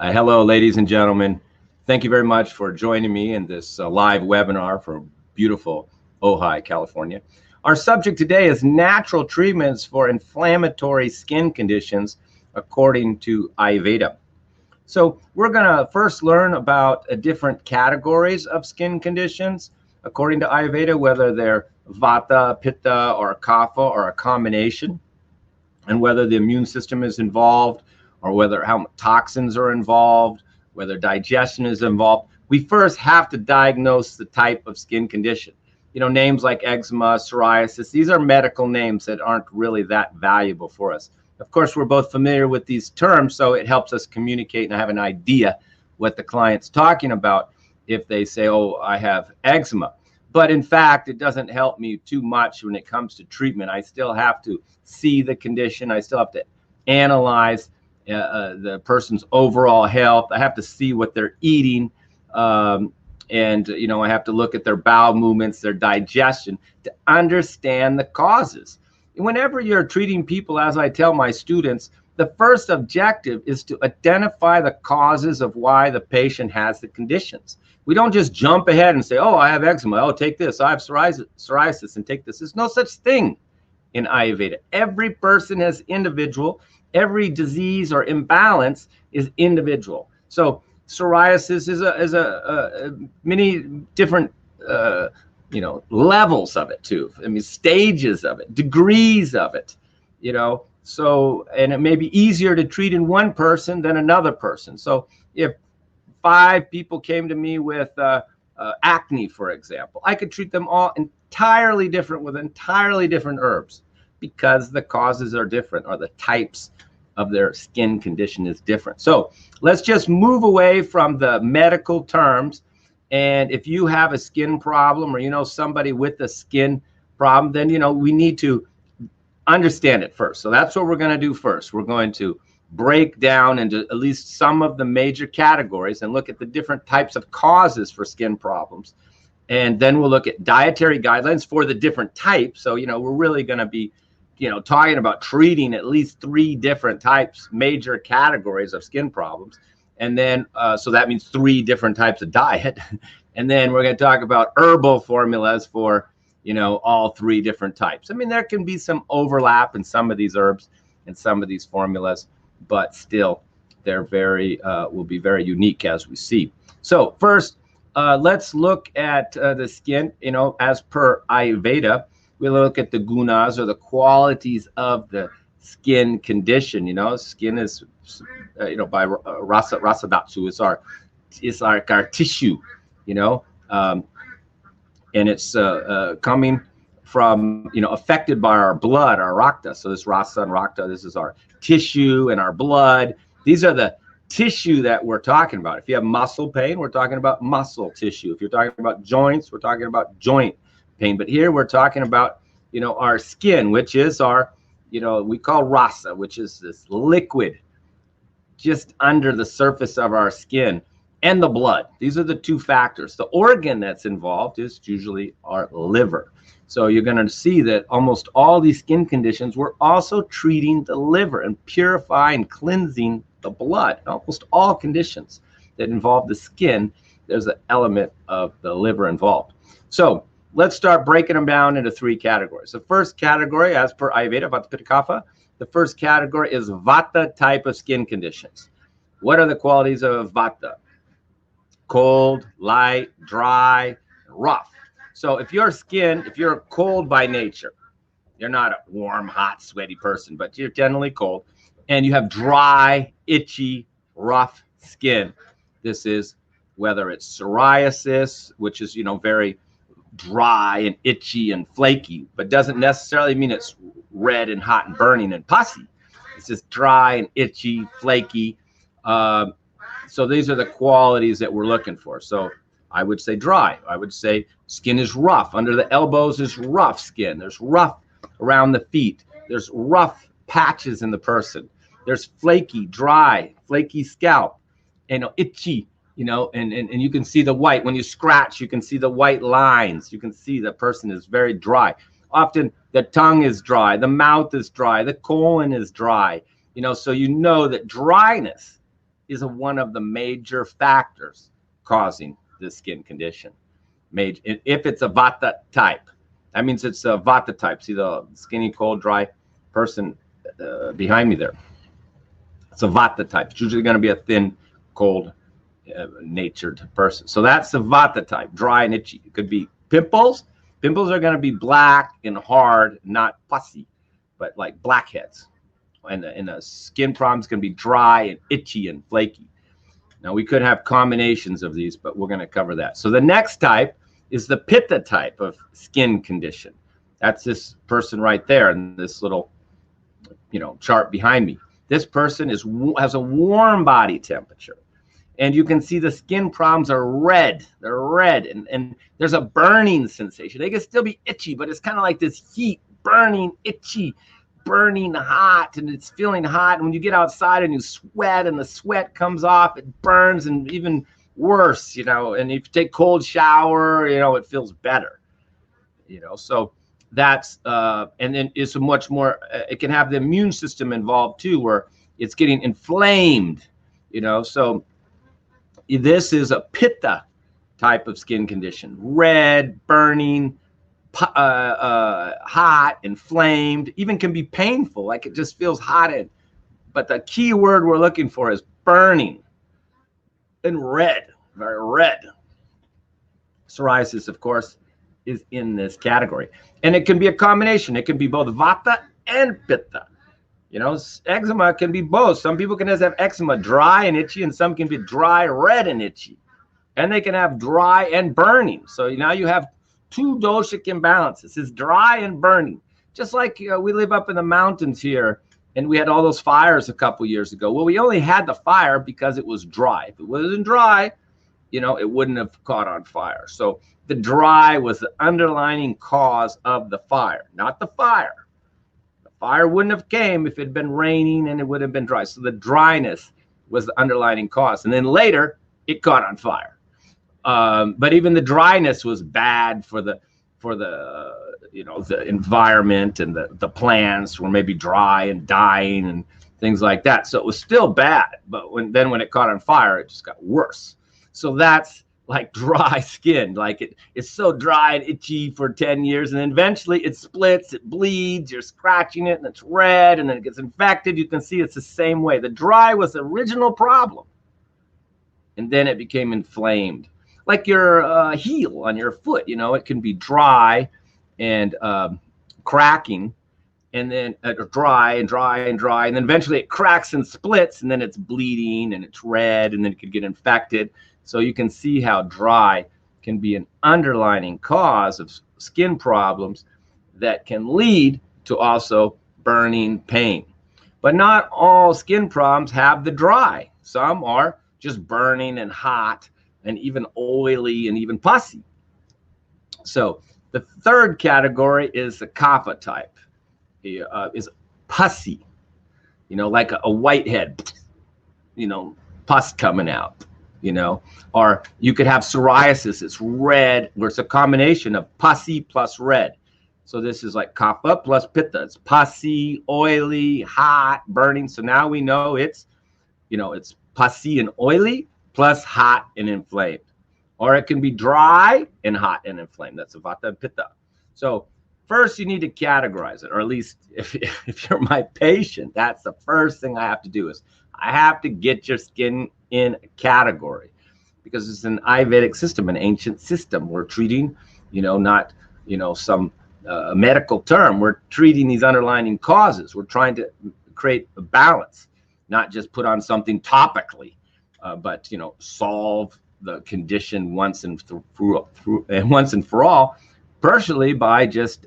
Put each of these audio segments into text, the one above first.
Hello, ladies and gentlemen. Thank you very much for joining me in this live webinar from beautiful Ojai, California. Our subject today is natural treatments for inflammatory skin conditions according to Ayurveda. So we're going to first learn about different categories of skin conditions according to Ayurveda, whether they're vata, pitta, or kapha, or a combination, and whether the immune system is involved, or whether how toxins are involved, whether digestion is involved. We first have to diagnose the type of skin condition. You know, names like eczema, psoriasis, these are medical names that aren't really that valuable for us. Of course, we're both familiar with these terms, so it helps us communicate and have an idea what the client's talking about if they say, oh, I have eczema. But in fact, it doesn't help me too much when it comes to treatment. I still have to see the condition. I still have to analyze the person's overall health. I have to see what they're eating. And, you know, I have to look at their bowel movements, their digestion, to understand the causes. Whenever you're treating people, as I tell my students, the first objective is to identify the causes of why the patient has the conditions. We don't just jump ahead and say, oh, I have eczema. Oh, take this. I have psoriasis and take this. There's no such thing in Ayurveda. Every person is individual. Every disease or imbalance is individual. So psoriasis is a many different you know, levels of it too. I mean, stages of it, degrees of it, you know. So, and it may be easier to treat in one person than another person. So if 5 people came to me with acne, for example, I could treat them all entirely different with entirely different herbs, because the causes are different, or the types of their skin condition is different. So let's just move away from the medical terms. And if you have a skin problem, or you know somebody with a skin problem, then you know we need to understand it first. So that's what we're going to do first. We're going to break down into at least some of the major categories and look at the different types of causes for skin problems. And then we'll look at dietary guidelines for the different types. So, you know, we're really going to be, you know, talking about treating at least 3 different types, major categories of skin problems. And then, so that means 3 different types of diet. And then we're going to talk about herbal formulas for, you know, all 3 different types. I mean, there can be some overlap in some of these herbs and some of these formulas, but still they're very, will be very unique as we see. So first, let's look at the skin, you know, as per Ayurveda. We look at the gunas, or the qualities of the skin condition. You know, skin is, you know, by rasa datsu is our tissue, you know, and it's coming from, you know, affected by our blood, our rakta. So this rasa and rakta, this is our tissue and our blood. These are the tissue that we're talking about. If you have muscle pain, we're talking about muscle tissue. If you're talking about joints, we're talking about joint pain. But here we're talking about, you know, our skin, which is our, you know, we call rasa, which is this liquid just under the surface of our skin, and the blood. These are the 2 factors. The organ that's involved is usually our liver. So you're going to see that almost all these skin conditions, we're also treating the liver and purifying, cleansing the blood. Almost all conditions that involve the skin, there's an element of the liver involved. So let's start breaking them down into 3 categories. The first category, as per Ayurveda, vata, pitta, kapha, the first category is vata type of skin conditions. What are the qualities of vata? Cold, light, dry, rough. So if your skin, if you're cold by nature, you're not a warm, hot, sweaty person, but you're generally cold, and you have dry, itchy, rough skin. This is whether it's psoriasis, which is, you know, very dry and itchy and flaky, but doesn't necessarily mean it's red and hot and burning and pussy. It's just dry and itchy, flaky. So these are the qualities that we're looking for. So I would say dry. I would say skin is rough. Under the elbows is rough skin. There's rough around the feet. There's rough patches in the person. There's flaky, dry, flaky scalp, and itchy, you know, and you can see the white. When you scratch, you can see the white lines. You can see the person is very dry. Often the tongue is dry, the mouth is dry, the colon is dry, you know, so you know that dryness is one of the major factors causing this skin condition. If it's a vata type, that means it's a vata type. See the skinny, cold, dry person behind me there? It's a vata type. It's usually going to be a thin, cold, natured person. So that's the vata type, dry and itchy. It could be pimples. Pimples are going to be black and hard, not pussy, but like blackheads. And the skin problems can be dry and itchy and flaky. Now, we could have combinations of these, but we're going to cover that. So the next type is the pitta type of skin condition. That's this person right there in this little, chart behind me. This person has a warm body temperature. And you can see the skin problems are red. They're red. And there's a burning sensation. They can still be itchy, but it's kind of like this heat, burning, itchy, burning hot, and it's feeling hot. And when you get outside and you sweat and the sweat comes off, it burns, and even worse, and if you take cold shower, it feels better, so that's, and then it's a much more, it can have the immune system involved too, where it's getting inflamed, so this is a pitta type of skin condition, red, burning, hot, inflamed, even can be painful, like it just feels hot. But the key word we're looking for is burning and red, very red. Psoriasis, of course, is in this category. And it can be a combination. It can be both vata and pitta. Eczema can be both. Some people can just have eczema dry and itchy, and some can be dry, red, and itchy. And they can have dry and burning. So now you have two doshic imbalances. It's dry and burning. Just like we live up in the mountains here, and we had all those fires a couple years ago. Well, we only had the fire because it was dry. If it wasn't dry, it wouldn't have caught on fire. So the dry was the underlying cause of the fire, not the fire. The fire wouldn't have came if it had been raining and it would have been dry. So the dryness was the underlying cause. And then later, it caught on fire. But even the dryness was bad for the the environment, and the plants were maybe dry and dying and things like that. So it was still bad. But when it caught on fire, it just got worse. So that's like dry skin. Like it's so dry and itchy for 10 years, and then eventually it splits, it bleeds, you're scratching it, and it's red, and then it gets infected. You can see it's the same way. The dry was the original problem, and then it became inflamed. Like your heel on your foot, it can be dry and cracking, and then dry, and then eventually it cracks and splits, and then it's bleeding and it's red, and then it could get infected. So you can see how dry can be an underlying cause of skin problems that can lead to also burning pain. But not all skin problems have the dry. Some are just burning and hot, and even oily, and even pussy. So the third category is the kapha type, is pussy, like a whitehead, pus coming out, or you could have psoriasis. It's red, where it's a combination of pussy plus red. So this is like kapha plus pitta. It's pussy, oily, hot, burning. So now we know it's pussy and oily, plus hot and inflamed. Or it can be dry and hot and inflamed. That's a vata and pitta. So first you need to categorize it, or at least if you're my patient, that's the first thing I have to do, is I have to get your skin in a category, because it's an Ayurvedic system, an ancient system. We're treating, not, some medical term. We're treating these underlying causes. We're trying to create a balance, not just put on something topically. But solve the condition once and for all, partially by just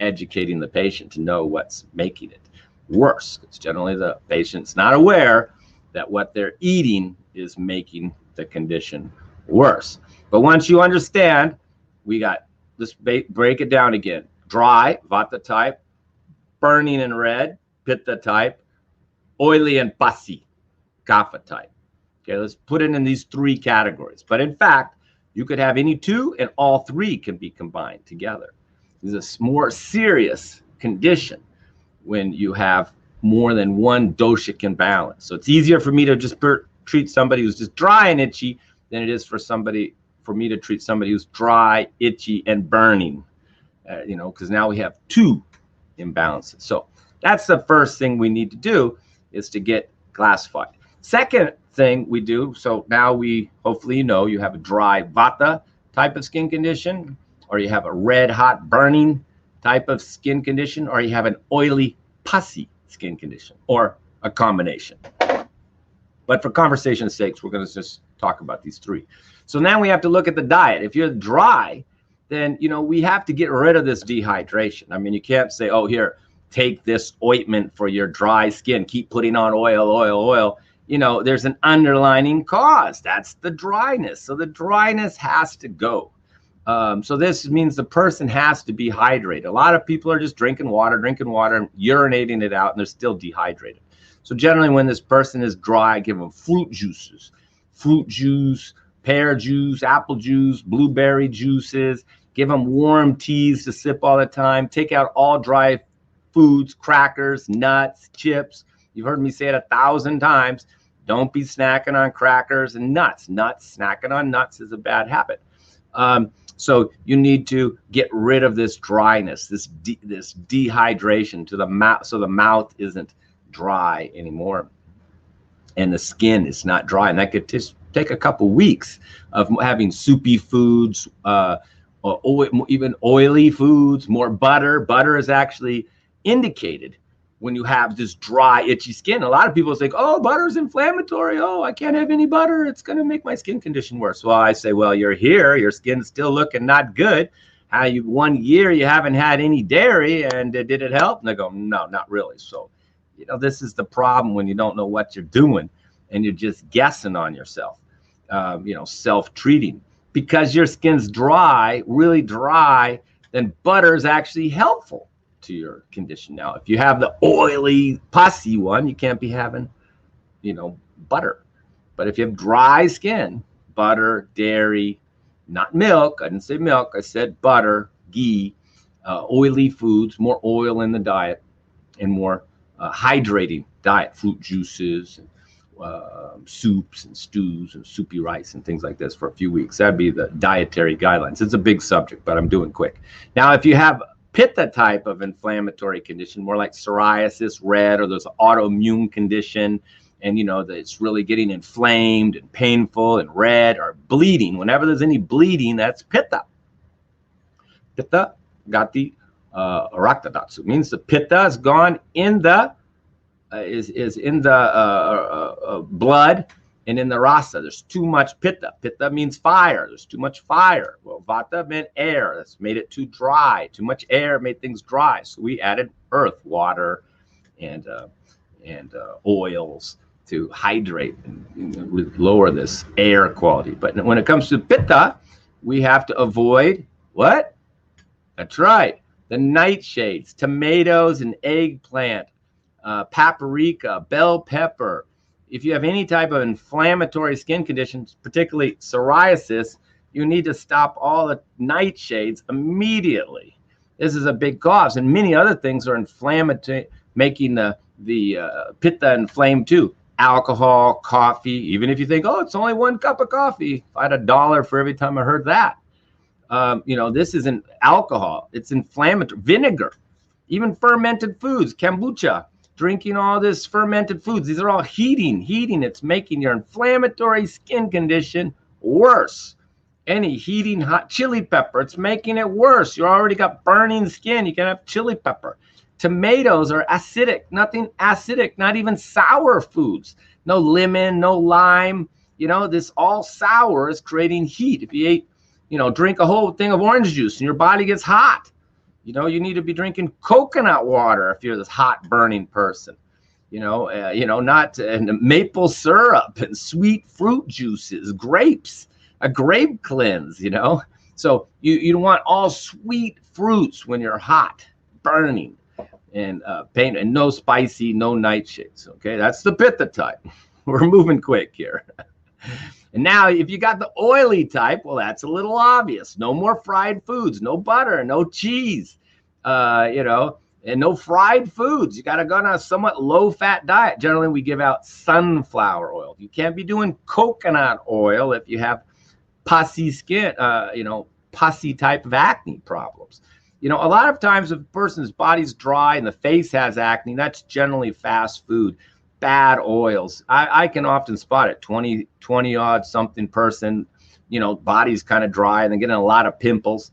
educating the patient to know what's making it worse. It's generally the patient's not aware that what they're eating is making the condition worse. But once you understand, let's break it down again. Dry, vata type, burning and red, pitta type, oily and pussy, kapha type. Okay, let's put it in these three categories. But in fact, you could have any two, and all three can be combined together. This is a more serious condition when you have more than one doshic imbalance. So it's easier for me to just treat somebody who's just dry and itchy than it is for me to treat somebody who's dry, itchy, and burning. Because now we have two imbalances. So that's the first thing we need to do, is to get classified. Second thing we do, so now hopefully you have a dry vata type of skin condition, or you have a red hot burning type of skin condition, or you have an oily pussy skin condition, or a combination. But for conversation's sakes, we're going to just talk about these three. So now we have to look at the diet. If you're dry, then we have to get rid of this dehydration. I mean, you can't say, oh, here, take this ointment for your dry skin, keep putting on oil. There's an underlying cause. That's the dryness. So the dryness has to go. So this means the person has to be hydrated. A lot of people are just drinking water, and urinating it out, and they're still dehydrated. So generally when this person is dry, I give them fruit juice, pear juice, apple juice, blueberry juices, give them warm teas to sip all the time, take out all dry foods, crackers, nuts, chips. You've heard me say it 1,000 times. Don't be snacking on crackers and nuts. Snacking on nuts is a bad habit. So you need to get rid of this dryness, this dehydration to the mouth, so the mouth isn't dry anymore, and the skin is not dry. And that could take a couple weeks of having soupy foods, or even oily foods, more butter. Butter is actually indicated when you have this dry, itchy skin. A lot of people think, oh, butter is inflammatory. Oh, I can't have any butter. It's going to make my skin condition worse. Well, I say, well, you're here. Your skin's still looking not good. 1 year you haven't had any dairy, and did it help? And they go, no, not really. So, this is the problem when you don't know what you're doing and you're just guessing on yourself, self-treating. Because your skin's dry, really dry, then butter is actually helpful to your condition. Now, if you have the oily, pussy one, you can't be having, butter. But if you have dry skin, butter, dairy, not milk. I didn't say milk. I said butter, ghee, oily foods, more oil in the diet, and more hydrating diet, fruit juices, soups and stews and soupy rice and things like this for a few weeks. That'd be the dietary guidelines. It's a big subject, but I'm doing quick. Now, if you have Pitta type of inflammatory condition, more like psoriasis, red, or there's an autoimmune condition, and that it's really getting inflamed and painful and red or bleeding. Whenever there's any bleeding, that's Pitta. Pitta gati raktadatsu means the Pitta is gone in the is in the blood and in the rasa. There's too much Pitta. Pitta means fire. There's too much fire. Well, Vata meant air. That's made it too dry. Too much air made things dry. So we added earth, water, and oils to hydrate and lower this air quality. But when it comes to Pitta, we have to avoid what? That's right. The nightshades, tomatoes and eggplant, paprika, bell pepper. If you have any type of inflammatory skin conditions, particularly psoriasis, you need to stop all the nightshades immediately. This is a big cause, and many other things are inflammatory, making the Pitta inflamed too. Alcohol, coffee. Even if you think, oh, it's only 1 cup of coffee, if I had $1 for every time I heard that. This isn't alcohol. It's inflammatory. Vinegar, even fermented foods, kombucha. Drinking all this fermented foods, these are all heating. It's making your inflammatory skin condition worse. Any heating hot chili pepper, it's making it worse. You already got burning skin, you can have chili pepper. Tomatoes are acidic, nothing acidic, not even sour foods. No lemon, no lime. This all sour is creating heat. If you ate, drink a whole thing of orange juice and your body gets hot. You need to be drinking coconut water if you're this hot burning person. Not maple syrup and sweet fruit juices, grapes, a grape cleanse. So you don't want all sweet fruits when you're hot, burning, and pain, and no spicy, no nightshades. Okay, that's the Pitta type. We're moving quick here. And now, if you got the oily type, well, that's a little obvious. No more fried foods, no butter, no cheese. and no fried foods. You got to go on a somewhat low-fat diet. Generally, we give out sunflower oil. You can't be doing coconut oil if you have pussy skin, pussy type of acne problems. A lot of times if a person's body's dry and the face has acne, that's generally fast food, bad oils. I can often spot it, 20 odd something person, body's kind of dry and they're getting a lot of pimples.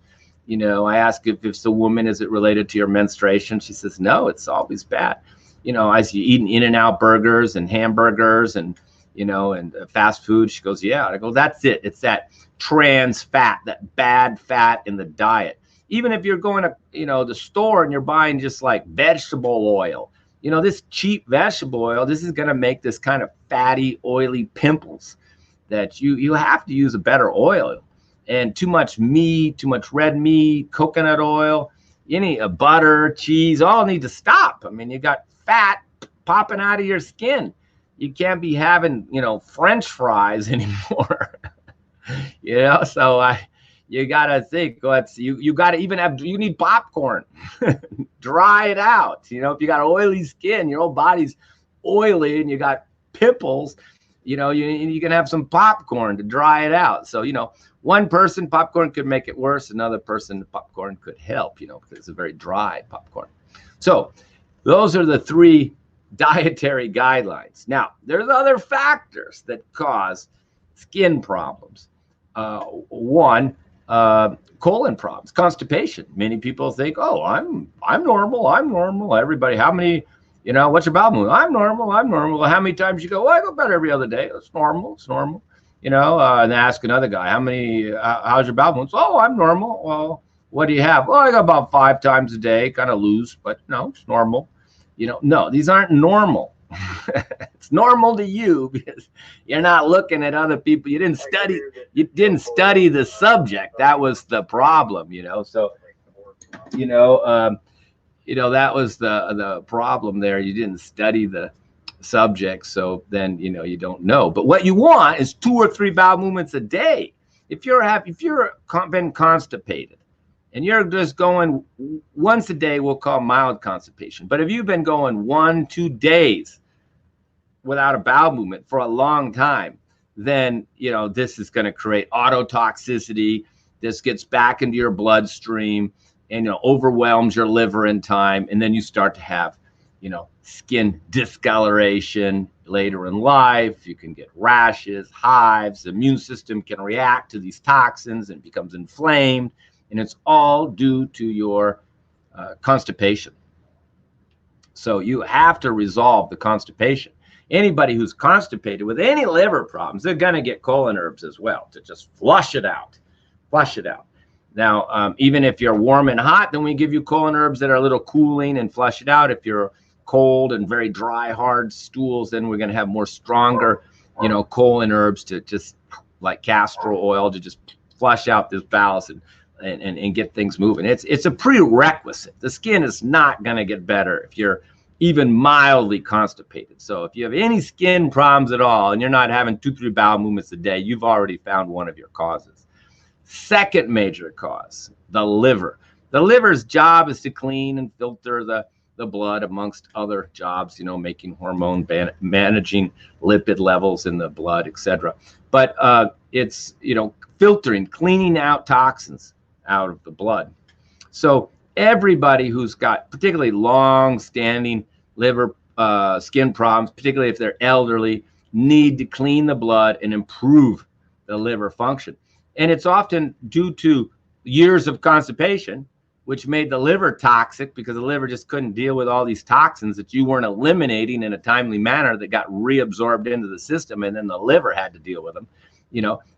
I ask if it's a woman, is it related to your menstruation? She says, no, it's always bad. As you eating In-N-Out burgers and hamburgers and, and fast food, she goes, yeah. I go, that's it. It's that trans fat, that bad fat in the diet. Even if you're going to, the store and you're buying just like vegetable oil, this cheap vegetable oil, this is going to make this kind of fatty, oily pimples that you have to use a better oil. And too much meat, too much red meat, coconut oil, butter, cheese, all need to stop. I mean, you got fat popping out of your skin. You can't be having, French fries anymore. So you got to think, you got to even you need popcorn, dry it out. If you got oily skin, your whole body's oily and you got pimples, you can have some popcorn to dry it out. So, one person, popcorn could make it worse. Another person, popcorn could help, because it's a very dry popcorn. So those are the 3 dietary guidelines. Now, there's other factors that cause skin problems. One, colon problems, constipation. Many people think, oh, I'm normal. Everybody, how many, what's your bowel movement? I'm normal. Well, how many times you go? Well, I go about every other day. It's normal. And ask another guy, how's your bowel movements? Oh, I'm normal. Well, what do you have? Well, I go about 5 times a day, kind of loose, but no, it's normal. No, these aren't normal. It's normal to you because you're not looking at other people. You didn't study the subject. That was the problem, So, that was the problem there. You didn't study the subject, so then you don't know. But what you want is 2 or 3 bowel movements a day. If you're been constipated and you're just going once a day, we'll call mild constipation. But if you've been going 1-2 days without a bowel movement for a long time, then this is going to create autotoxicity. This gets back into your bloodstream and overwhelms your liver in time, and then you start to have skin discoloration later in life. You can get rashes, hives. The immune system can react to these toxins and becomes inflamed. And it's all due to your constipation. So you have to resolve the constipation. Anybody who's constipated with any liver problems, they're going to get colon herbs as well to just flush it out. Now, even if you're warm and hot, then we give you colon herbs that are a little cooling and flush it out. If you're cold and very dry, hard stools, then we're going to have more stronger, colon herbs to just like castor oil to just flush out these bowels and get things moving. It's a prerequisite. The skin is not going to get better if you're even mildly constipated. So if you have any skin problems at all and you're not having 2-3 bowel movements a day, you've already found one of your causes. Second major cause, the liver. The liver's job is to clean and filter the blood, amongst other jobs, making hormone, managing lipid levels in the blood, etc. But it's, filtering, cleaning out toxins out of the blood. So everybody who's got particularly long-standing liver skin problems, particularly if they're elderly, need to clean the blood and improve the liver function. And it's often due to years of constipation, which made the liver toxic because the liver just couldn't deal with all these toxins that you weren't eliminating in a timely manner that got reabsorbed into the system. And then the liver had to deal with them,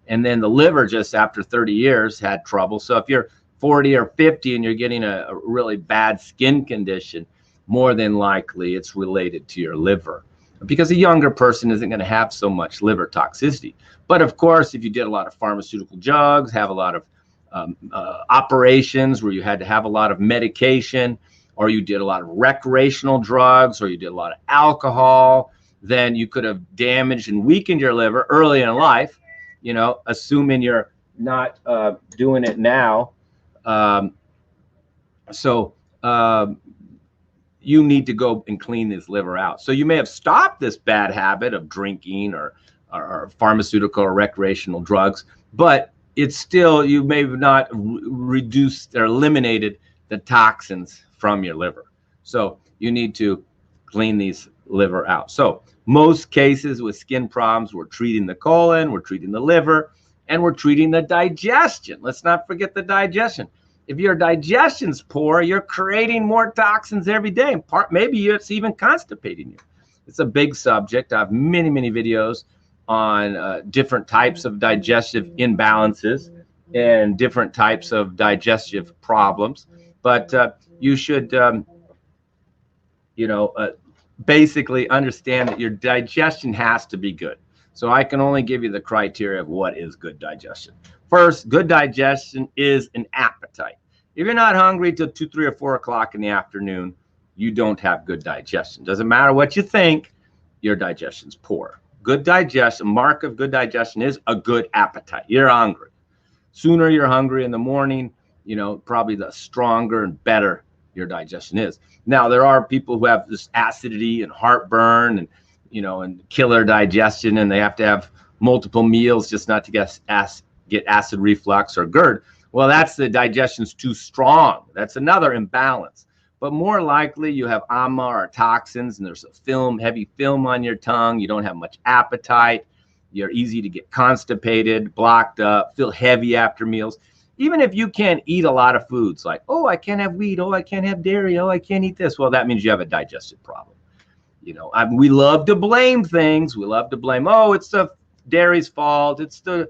and then the liver just after 30 years had trouble. So if you're 40 or 50 and you're getting a really bad skin condition, more than likely it's related to your liver, because a younger person isn't going to have so much liver toxicity. But of course, if you did a lot of pharmaceutical drugs, have a lot of operations where you had to have a lot of medication, or you did a lot of recreational drugs, or you did a lot of alcohol, then you could have damaged and weakened your liver early in life, assuming you're not doing it now. you need to go and clean this liver out. So you may have stopped this bad habit of drinking or pharmaceutical or recreational drugs, but it's still, you may have not reduced or eliminated the toxins from your liver. So you need to clean these liver out. So most cases with skin problems, we're treating the colon, we're treating the liver, and we're treating the digestion. Let's not forget the digestion. If your digestion's poor, you're creating more toxins every day. And maybe it's even constipating you. It's a big subject. I have many, many videos on different types of digestive imbalances and different types of digestive problems. But you should, basically understand that your digestion has to be good. So I can only give you the criteria of what is good digestion. First, good digestion is an appetite. If you're not hungry till 2, 3, or 4 o'clock in the afternoon, you don't have good digestion. Doesn't matter what you think, your digestion's poor. Good digestion, mark of good digestion is a good appetite. You're hungry. Sooner you're hungry in the morning, probably the stronger and better your digestion is. Now, there are people who have this acidity and heartburn and, and killer digestion, and they have to have multiple meals just not to get acid reflux or GERD. Well, that's the digestion's too strong. That's another imbalance. But more likely you have ama or toxins, and there's a heavy film on your tongue. You don't have much appetite. You're easy to get constipated, blocked up, feel heavy after meals. Even if you can't eat a lot of foods like, oh, I can't have wheat, oh, I can't have dairy, oh, I can't eat this. Well, that means you have a digestive problem. We love to blame things. We love to blame, oh, it's the dairy's fault. It's the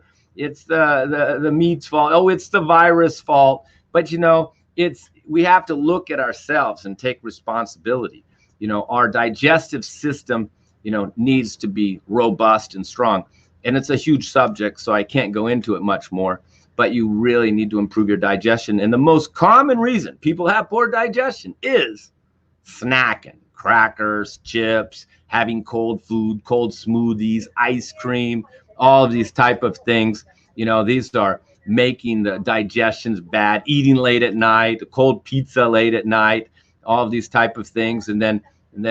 meat's fault. Oh, it's the virus fault. But, we have to look at ourselves and take responsibility. Our digestive system, needs to be robust and strong. And it's a huge subject, so I can't go into it much more. But you really need to improve your digestion. And the most common reason people have poor digestion is snacking, crackers, chips, having cold food, cold smoothies, ice cream, all of these type of things. These are making the digestions bad, eating late at night, cold pizza late at night, all of these type of things. And then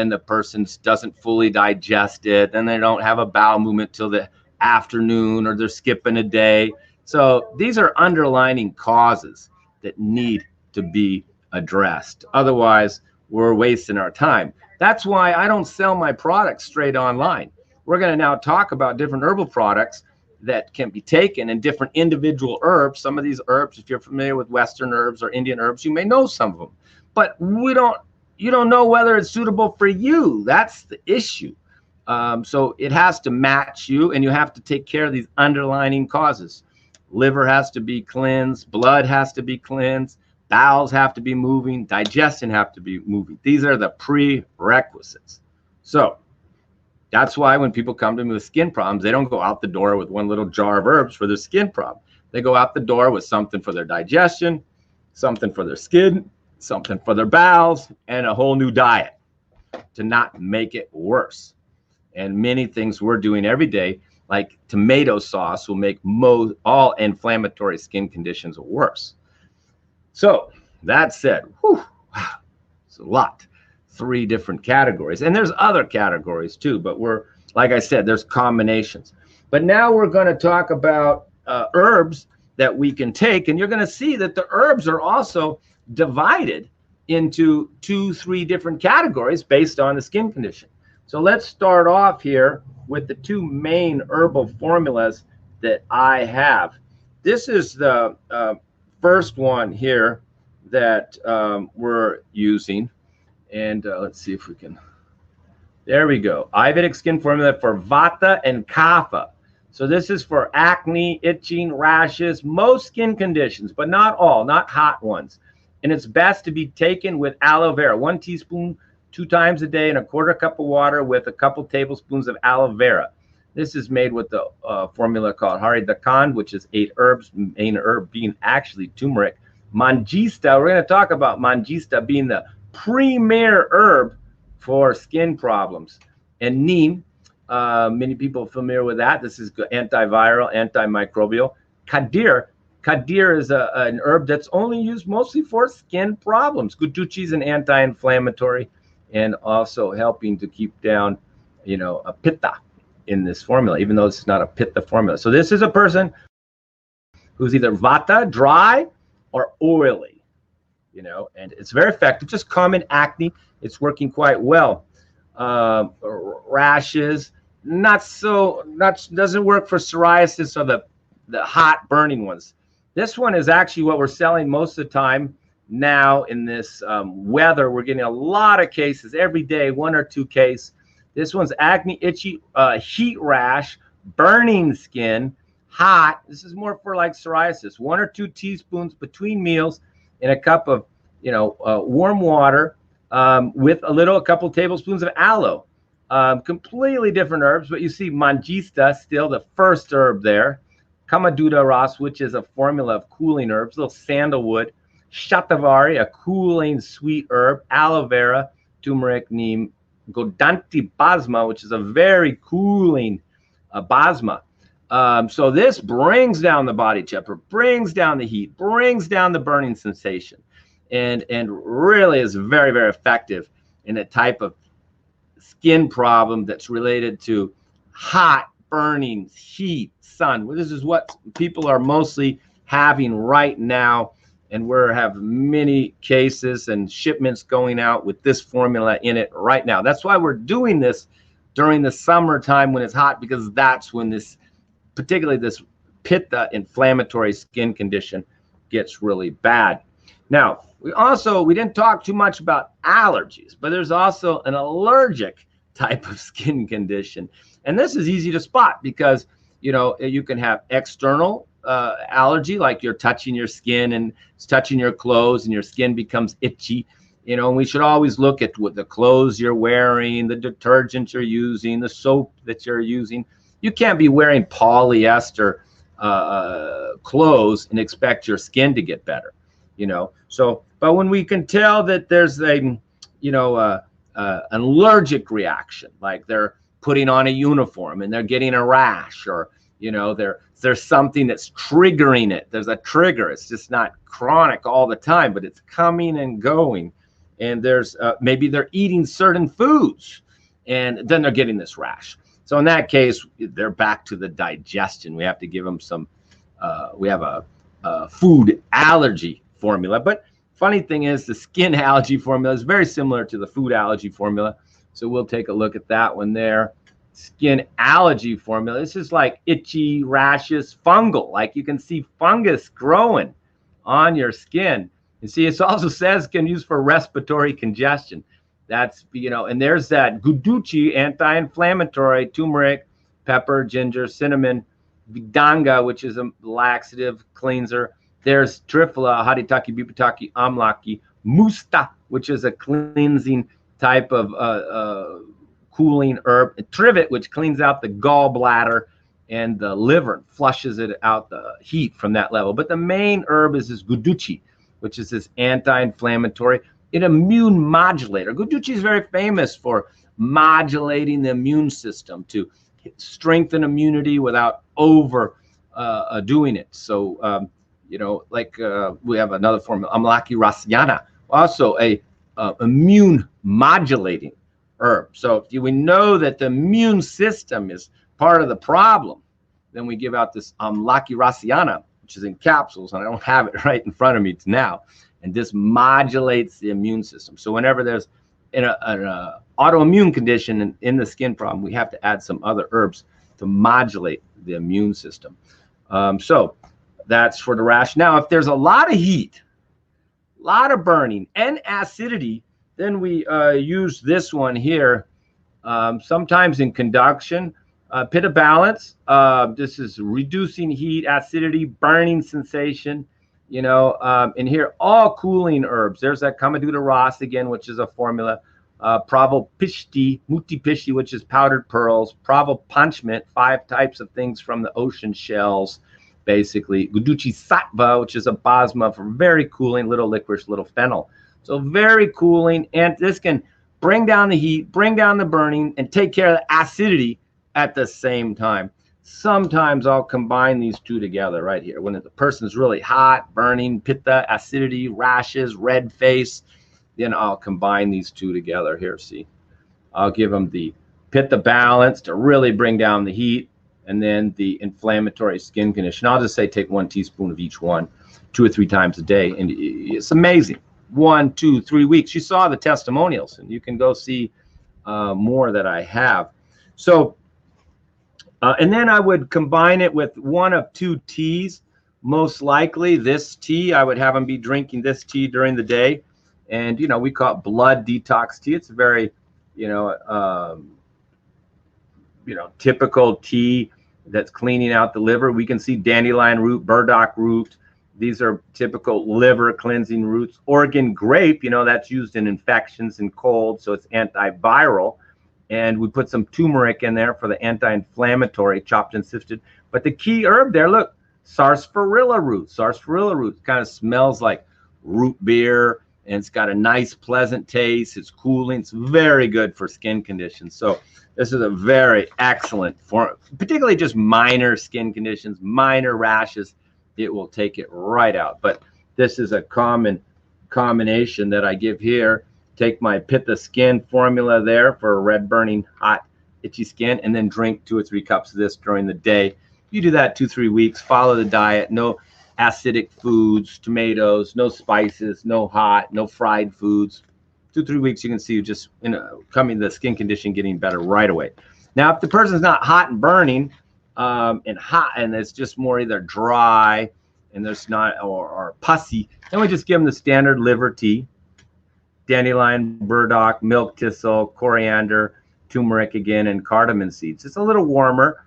the person doesn't fully digest it, and they don't have a bowel movement till the afternoon, or they're skipping a day. So these are underlying causes that need to be addressed. Otherwise, we're wasting our time. That's why I don't sell my products straight online. We're going to now talk about different herbal products that can be taken in different individual herbs. Some of these herbs, if you're familiar with Western herbs or Indian herbs, you may know some of them. But you don't know whether it's suitable for you. That's the issue. So it has to match you, and you have to take care of these underlying causes. Liver has to be cleansed, blood has to be cleansed, bowels have to be moving, digestion have to be moving. These are the prerequisites. So that's why when people come to me with skin problems, they don't go out the door with one little jar of herbs for their skin problem. They go out the door with something for their digestion, something for their skin, something for their bowels, and a whole new diet to not make it worse. And many things we're doing every day, like tomato sauce, will make all inflammatory skin conditions worse. So that said, it's a lot. 3 different categories, and there's other categories too, but like I said, there's combinations. But now we're going to talk about herbs that we can take, and you're going to see that the herbs are also divided into 2-3 different categories based on the skin condition. So let's start off here with the 2 main herbal formulas that I have. This is the first one here that we're using. And let's see if we can, there we go. Ayurvedic skin formula for Vata and Kapha. So this is for acne, itching, rashes, most skin conditions, but not all, not hot ones. And it's best to be taken with aloe vera, 1 teaspoon 2 times a day in a 1/4 cup of water with a couple tablespoons of aloe vera. This is made with the formula called Hari Dakan, which is 8 herbs, main herb being actually turmeric. Mangista, we're going to talk about Mangista being the premier herb for skin problems. And neem, many people are familiar with that. This is antiviral, antimicrobial. Khabir is an herb that's only used mostly for skin problems. Guduchi is an anti-inflammatory. and also helping to keep down, a pitta in this formula, even though this is not a pitta formula. So this is a person who's either vata, dry, or oily, and it's very effective. Just common acne, it's working quite well. Rashes, doesn't work for psoriasis or the hot burning ones. This one is actually what we're selling most of the time now in this weather. We're getting a lot of cases every day, 1 or 2 cases. This one's acne, itchy, heat rash, burning skin, hot. This is more for like psoriasis. 1 or 2 teaspoons between meals in a cup of, warm water with a couple tablespoons of aloe. Completely different herbs, but you see mangista, still the first herb there. Kamaduda ras, which is a formula of cooling herbs, little sandalwood. Shatavari, a cooling sweet herb. Aloe vera, turmeric, neem. Godanti basma, which is a very cooling basma. So this brings down the body temperature, brings down the heat, brings down the burning sensation, and really is very, very effective in a type of skin problem that's related to hot, burning, heat, sun. This is what people are mostly having right now, and we have many cases and shipments going out with this formula in it right now. That's why we're doing this during the summertime when it's hot, because that's when this, particularly this pitta inflammatory skin condition, gets really bad. Now, we didn't talk too much about allergies, but there's also an allergic type of skin condition. And this is easy to spot because, you can have external allergy, like you're touching your skin and it's touching your clothes and your skin becomes itchy. And we should always look at what the clothes you're wearing, the detergent you're using, the soap that you're using. You can't be wearing polyester clothes and expect your skin to get better, So, but when we can tell that there's an allergic reaction, like they're putting on a uniform and they're getting a rash, or there's something that's triggering it. There's a trigger. It's just not chronic all the time, but it's coming and going. And there's maybe they're eating certain foods and then they're getting this rash. So in that case, they're back to the digestion. We have to give them some, we have a food allergy formula. But funny thing is, the skin allergy formula is very similar to the food allergy formula. So we'll take a look at that one there. Skin allergy formula. This is like itchy, rashes, fungal. Like you can see fungus growing on your skin. You see, it also says can use for respiratory congestion. That's, and there's that guduchi, anti-inflammatory, turmeric, pepper, ginger, cinnamon, vidanga, which is a laxative cleanser. There's triphala, haritaki, bipitaki, amlaki, musta, which is a cleansing type of cooling herb, trivet, which cleans out the gallbladder and the liver, flushes it out, the heat from that level. But the main herb is this guduchi, which is this anti-inflammatory, an immune modulator. Guduchi is very famous for modulating the immune system to strengthen immunity without over doing it. So, we have another form, amlaki rasyana, also a immune modulating herb. So if we know that the immune system is part of the problem, then we give out this amlaki rasyana, which is in capsules, and I don't have it right in front of me now. And this modulates the immune system. So whenever there's an autoimmune condition in the skin problem, we have to add some other herbs to modulate the immune system. So that's for the rash. Now, if there's a lot of heat, a lot of burning, and acidity, then we use this one here, sometimes in conduction. Pitta balance. This is reducing heat, acidity, burning sensation. And here, all cooling herbs. There's that kamaduda ras again, which is a formula. Pishti, muti pishti, which is powdered pearls. Panchment, 5 types of things from the ocean shells, basically. Guduchi sattva, which is a basma for very cooling, little licorice, little fennel. So very cooling, and this can bring down the heat, bring down the burning, and take care of the acidity at the same time. Sometimes I'll combine these two together right here. When the person's really hot, burning, pitta, acidity, rashes, red face, then I'll combine these two together here. See, I'll give them the Pitta balance to really bring down the heat, and then the inflammatory skin condition. I'll just say take 1 teaspoon of each one 2 or 3 times a day, and it's amazing. 1, 2, 3 weeks. You saw the testimonials, and you can go see more that I have. So, and then I would combine it with 1 of 2 teas. Most likely this tea, I would have them be drinking this tea during the day. And, you know, we call it blood detox tea. It's a very, typical tea that's cleaning out the liver. We can see dandelion root, burdock root. These are typical liver cleansing roots. Oregon grape, that's used in infections and colds, so it's antiviral. And we put some turmeric in there for the anti-inflammatory, chopped and sifted. But the key herb there, look, sarsaparilla root. Sarsaparilla root kind of smells like root beer, and it's got a nice, pleasant taste. It's cooling. It's very good for skin conditions. So this is a very excellent form, particularly just minor skin conditions, minor rashes. It will take it right out. But this is a common combination that I give here. Take my Pitta skin formula there for red burning, hot, itchy skin, and then drink 2 or 3 cups of this during the day. You do that 2 or 3 weeks, follow the diet, no acidic foods, tomatoes, no spices, no hot, no fried foods. 2 or 3 weeks, you can see just the skin condition getting better right away. Now, if the person's not hot and burning, and it's just more either dry and there's not or pussy, then we just give them the standard liver tea, dandelion, burdock, milk thistle, coriander, turmeric again, and cardamom seeds. It's a little warmer.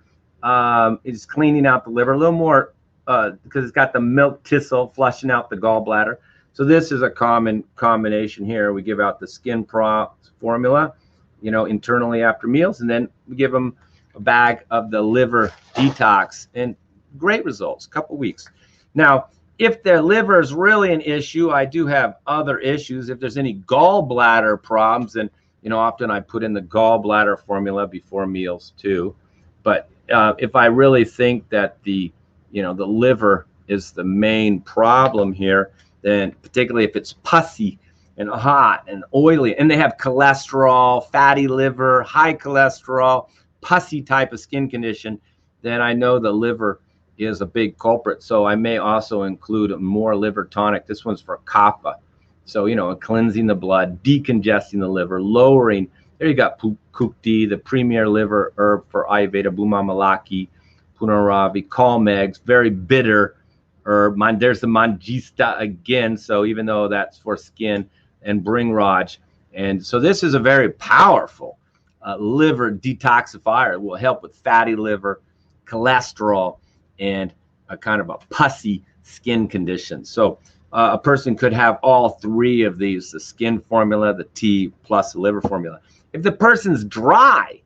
It's cleaning out the liver a little more because it's got the milk thistle flushing out the gallbladder. So this is a common combination here. We give out the skin formula, internally after meals, and then we give them a bag of the liver detox, and great results, a couple weeks. Now, if their liver is really an issue, I do have other issues. If there's any gallbladder problems, then often I put in the gallbladder formula before meals too. But if I really think that the liver is the main problem here, then particularly if it's pussy and hot and oily, and they have cholesterol, fatty liver, high cholesterol, pussy type of skin condition, then I know the liver is a big culprit. So I may also include more liver tonic. This one's for kapha. So, cleansing the blood, decongesting the liver, lowering. There you got kukti, the premier liver herb for Ayurveda, amlaki, punaravi, kalmegs, very bitter herb. There's the manjista again. So even though that's for skin, and bhringraj. And so this is a very powerful liver detoxifier. It will help with fatty liver, cholesterol, and a kind of a pussy skin condition. So a person could have all 3 of these, the skin formula, the tea, plus the liver formula. If the person's dry,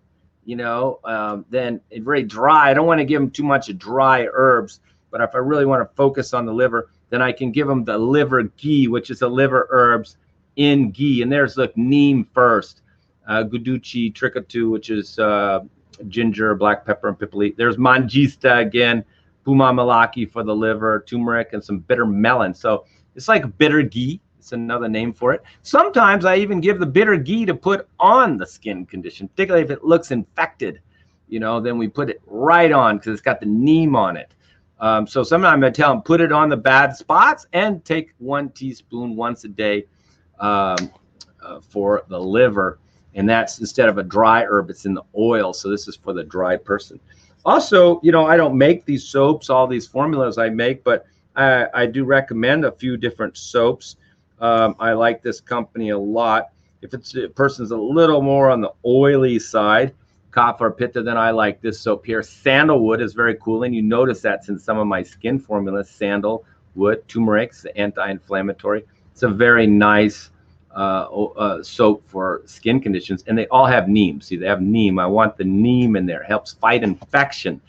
then it's very dry. I don't want to give them too much of dry herbs, but if I really want to focus on the liver, then I can give them the liver ghee, which is the liver herbs in ghee. And there's, look, neem first, guduchi, tricotue, which is ginger, black pepper, and pipali. There's manjista again, pumamalaki for the liver, turmeric, and some bitter melon. So it's like bitter ghee. It's another name for it. Sometimes I even give the bitter ghee to put on the skin condition, particularly if it looks infected. Then we put it right on because it's got the neem on it. So sometimes I tell them, put it on the bad spots and take 1 teaspoon once a day for the liver. And that's instead of a dry herb, it's in the oil. So this is for the dry person. Also, I don't make these soaps, all these formulas I make, but I do recommend a few different soaps. I like this company a lot. If a person's a little more on the oily side, kapha or pitta, then I like this soap here. Sandalwood is very cool, and you notice that's in some of my skin formulas. Sandalwood, turmeric, anti-inflammatory. It's a very nice soap for skin conditions, and they all have neem. See, they have neem. I want the neem in there. It helps fight infection,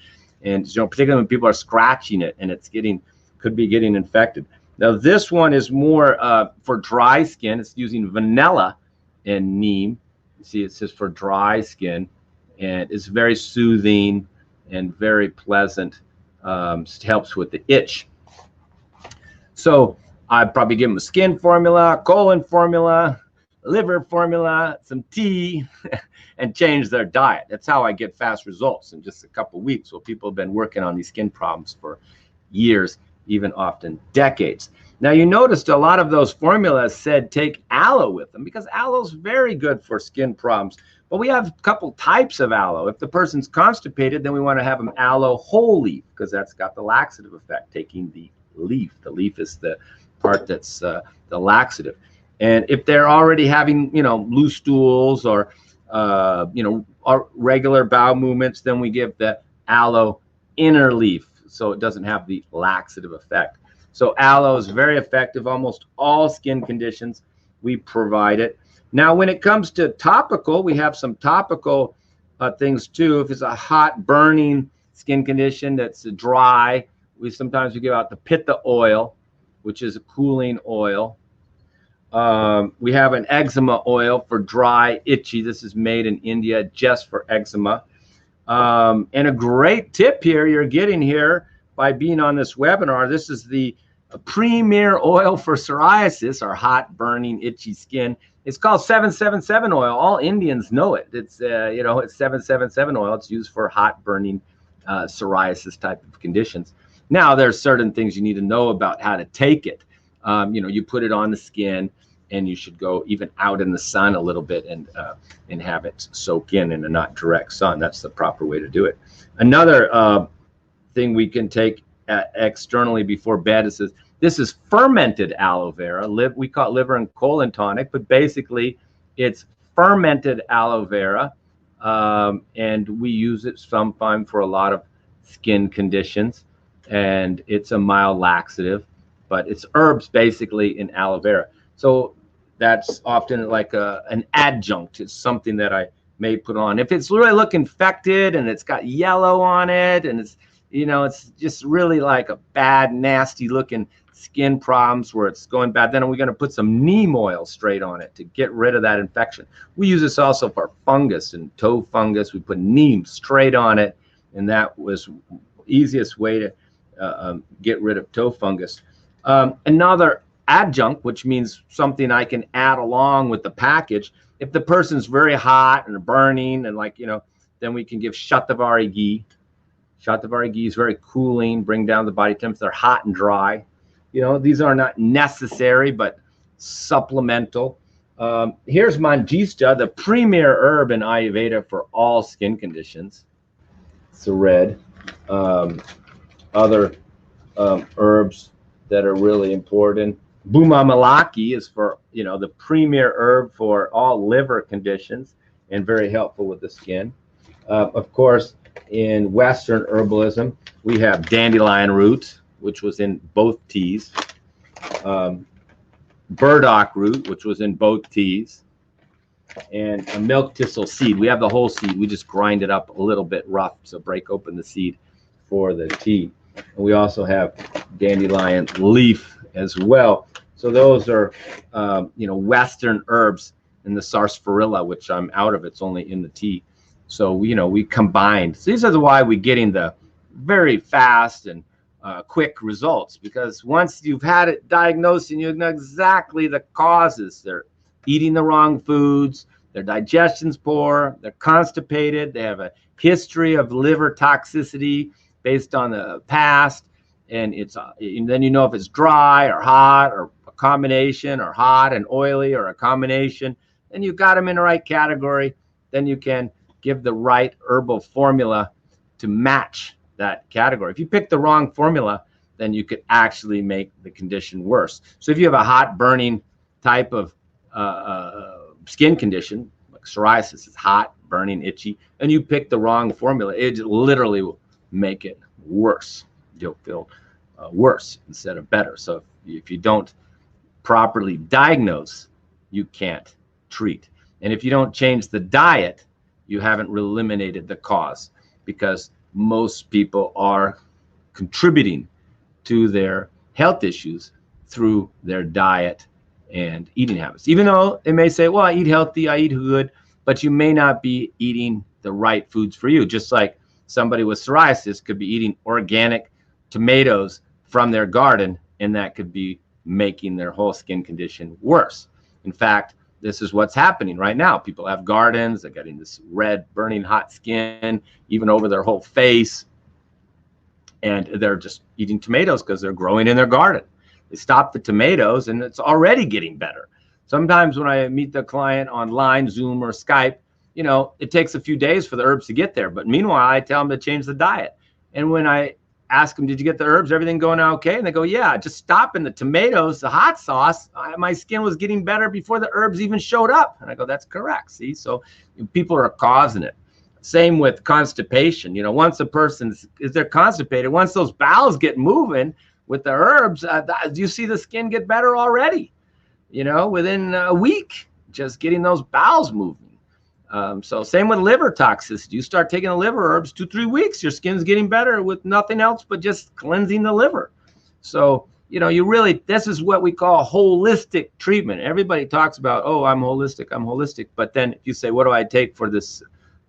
and particularly when people are scratching it and it's could be getting infected. Now this one is more for dry skin. It's using vanilla and neem. You see, it says for dry skin, and it's very soothing and very pleasant. It helps with the itch. So I'd probably give them a skin formula, colon formula, liver formula, some tea, and change their diet. That's how I get fast results in just a couple of weeks. Well, people have been working on these skin problems for years, even often decades. Now, you noticed a lot of those formulas said take aloe with them because aloe is very good for skin problems. But we have a couple types of aloe. If the person's constipated, then we want to have them aloe whole leaf because that's got the laxative effect, taking the leaf. The leaf is the part that's the laxative. And if they're already having, loose stools or, or regular bowel movements, then we give the aloe inner leaf so it doesn't have the laxative effect. So aloe is very effective. Almost all skin conditions, we provide it. Now, when it comes to topical, we have some topical things too. If it's a hot, burning skin condition that's dry, we sometimes give out the pitta oil, which is a cooling oil. We have an eczema oil for dry, itchy. This is made in India just for eczema. And a great tip here you're getting here by being on this webinar. This is the premier oil for psoriasis, or hot, burning, itchy skin. It's called 777 oil. All Indians know it. It's it's 777 oil. It's used for hot, burning psoriasis type of conditions. Now, there's certain things you need to know about how to take it. You put it on the skin, and you should go even out in the sun a little bit and have it soak in a not direct sun. That's the proper way to do it. Another thing we can take externally before bed is this is fermented aloe vera. We call it liver and colon tonic, but basically it's fermented aloe vera, and we use it sometimes for a lot of skin conditions, and it's a mild laxative, but it's herbs basically in aloe vera. So that's often like an adjunct. It's something that I may put on. If it's really look infected and it's got yellow on it and it's just really like a bad, nasty looking skin problems where it's going bad, then we're going to put some neem oil straight on it to get rid of that infection. We use this also for fungus and toe fungus. We put neem straight on it, and that was easiest way to get rid of toe fungus. Another adjunct, which means something I can add along with the package. If the person's very hot and burning and then we can give shatavari ghee. Shatavari ghee is very cooling, bring down the body temperature. They're hot and dry. These are not necessary, but supplemental. Here's Manjista, the premier herb in Ayurveda for all skin conditions. It's a red. Other herbs that are really important. Amlaki is for, the premier herb for all liver conditions and very helpful with the skin. Of course, in Western herbalism, we have dandelion root, which was in both teas. Burdock root, which was in both teas. And a milk thistle seed. We have the whole seed. We just grind it up a little bit rough, so break open the seed for the tea. And we also have dandelion leaf as well. So those are, Western herbs, and the sarsaparilla, which I'm out of, it's only in the tea. So, we combined. So these are why we're getting the very fast and quick results, because once you've had it diagnosed and you know exactly the causes, they're eating the wrong foods, their digestion's poor, they're constipated, they have a history of liver toxicity based on the past, and then if it's dry or hot or a combination, or hot and oily or a combination, then you've got them in the right category. Then you can give the right herbal formula to match that category. If you pick the wrong formula, then you could actually make the condition worse. So if you have a hot, burning type of skin condition, like psoriasis, is hot, burning, itchy, and you pick the wrong formula, it literally will make it worse. You'll feel worse instead of better. So if you don't properly diagnose, you can't treat. And if you don't change the diet, you haven't eliminated the cause, because most people are contributing to their health issues through their diet and eating habits. Even though they may say, well, I eat healthy, I eat good, but you may not be eating the right foods for you. Just like somebody with psoriasis could be eating organic tomatoes from their garden, and that could be making their whole skin condition worse. In fact, this is what's happening right now. People have gardens, they're getting this red, burning hot skin, even over their whole face. And they're just eating tomatoes because they're growing in their garden. They stop the tomatoes and it's already getting better. Sometimes when I meet the client online, Zoom or Skype, you know, it takes a few days for the herbs to get there. But meanwhile, I tell them to change the diet. And when I ask them, did you get the herbs? Everything going okay? And they go, yeah, just stopping the tomatoes, the hot sauce, my skin was getting better before the herbs even showed up. And I go, that's correct. See, so people are causing it. Same with constipation. You know, once a person is they're constipated, once those bowels get moving with the herbs, you see the skin get better already, you know, within a week, just getting those bowels moving. So same with liver toxicity. You start taking the liver herbs, 2-3 weeks, your skin's getting better with nothing else but just cleansing the liver. So, you know, you really, this is what we call holistic treatment. Everybody talks about, oh, I'm holistic. But then if you say, what do I take for this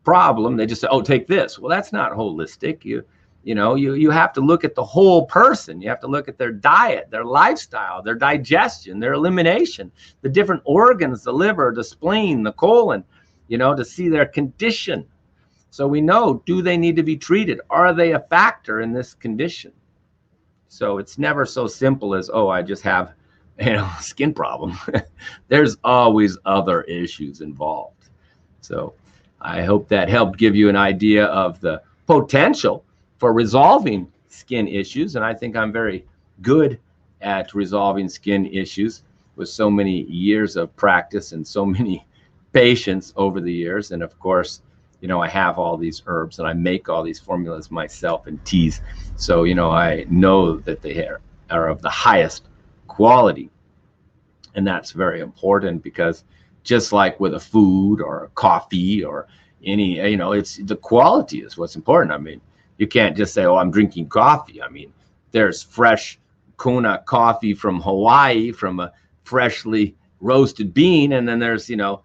problem? They just say, oh, take this. Well, that's not holistic. You have to look at the whole person. You have to look at their diet, their lifestyle, their digestion, their elimination, the different organs, the liver, the spleen, the colon, you know, to see their condition. So we know, do they need to be treated? Are they a factor in this condition? So it's never so simple as, oh, I just have, you know, a skin problem. There's always other issues involved. So I hope that helped give you an idea of the potential for resolving skin issues. And I think I'm very good at resolving skin issues with so many years of practice and so many patients over the years. And of course, you know, I have all these herbs and I make all these formulas myself and teas. So, you know, I know that they are of the highest quality. And that's very important because just like with a food or a coffee or any, you know, it's the quality is what's important. I mean, you can't just say, oh, I'm drinking coffee. I mean, there's fresh Kona coffee from Hawaii from a freshly roasted bean. And then there's, you know,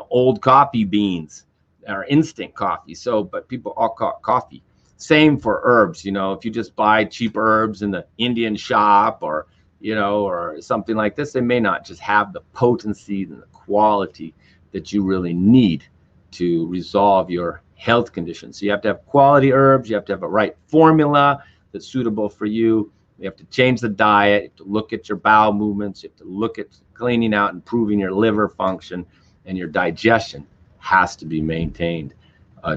old coffee beans or instant coffee. So, but people all call it coffee. Same for herbs. You know, if you just buy cheap herbs in the Indian shop or, you know, or something like this, they may not just have the potency and the quality that you really need to resolve your health conditions. So you have to have quality herbs. You have to have a right formula that's suitable for you. You have to change the diet. You have to look at your bowel movements. You have to look at cleaning out, improving your liver function, and your digestion has to be maintained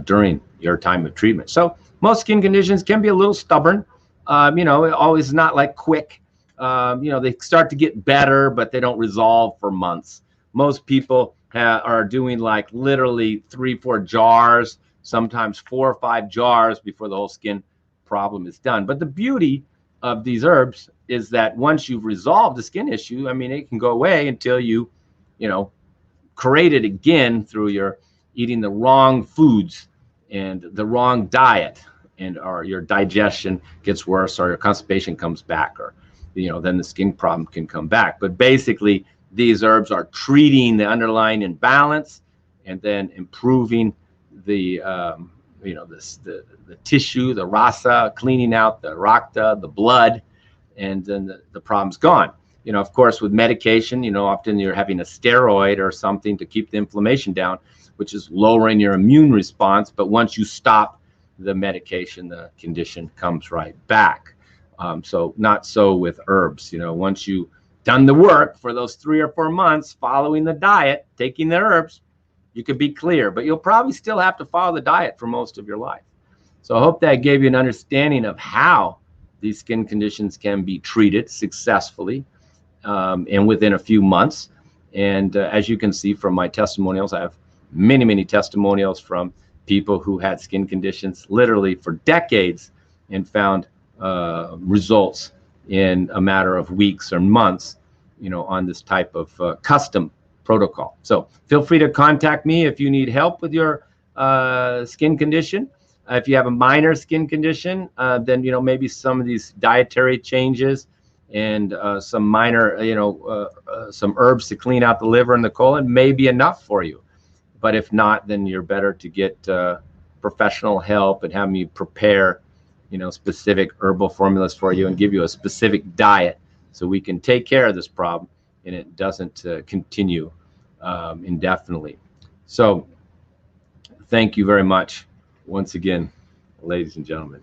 during your time of treatment. So most skin conditions can be a little stubborn. You know, it always not like quick. You know, they start to get better, but they don't resolve for months. Most people are doing like literally 3-4 jars, sometimes 4 or 5 jars before the whole skin problem is done. But the beauty of these herbs is that once you've resolved the skin issue, I mean, it can go away until you know, create it again through your eating the wrong foods and the wrong diet, and or your digestion gets worse or your constipation comes back, or, you know, then the skin problem can come back. But basically, these herbs are treating the underlying imbalance and then improving the, you know, the tissue, the rasa, cleaning out the rakta, the blood, and then the problem's gone. You know, of course, with medication, you know, often you're having a steroid or something to keep the inflammation down, which is lowering your immune response. But once you stop the medication, the condition comes right back. So not so with herbs. You know, once you've done the work for those 3 or 4 months, following the diet, taking the herbs, you could be clear. But you'll probably still have to follow the diet for most of your life. So I hope that gave you an understanding of how these skin conditions can be treated successfully. And within a few months. And as you can see from my testimonials, I have many testimonials from people who had skin conditions literally for decades and found results in a matter of weeks or months, you know, on this type of custom protocol. So feel free to contact me if you need help with your skin condition. If you have a minor skin condition, then, you know, maybe some of these dietary changes and some minor, you know, some herbs to clean out the liver and the colon may be enough for you. But if not, then you're better to get professional help and have me prepare, you know, specific herbal formulas for you and give you a specific diet so we can take care of this problem and it doesn't continue indefinitely. So thank you very much once again, ladies and gentlemen.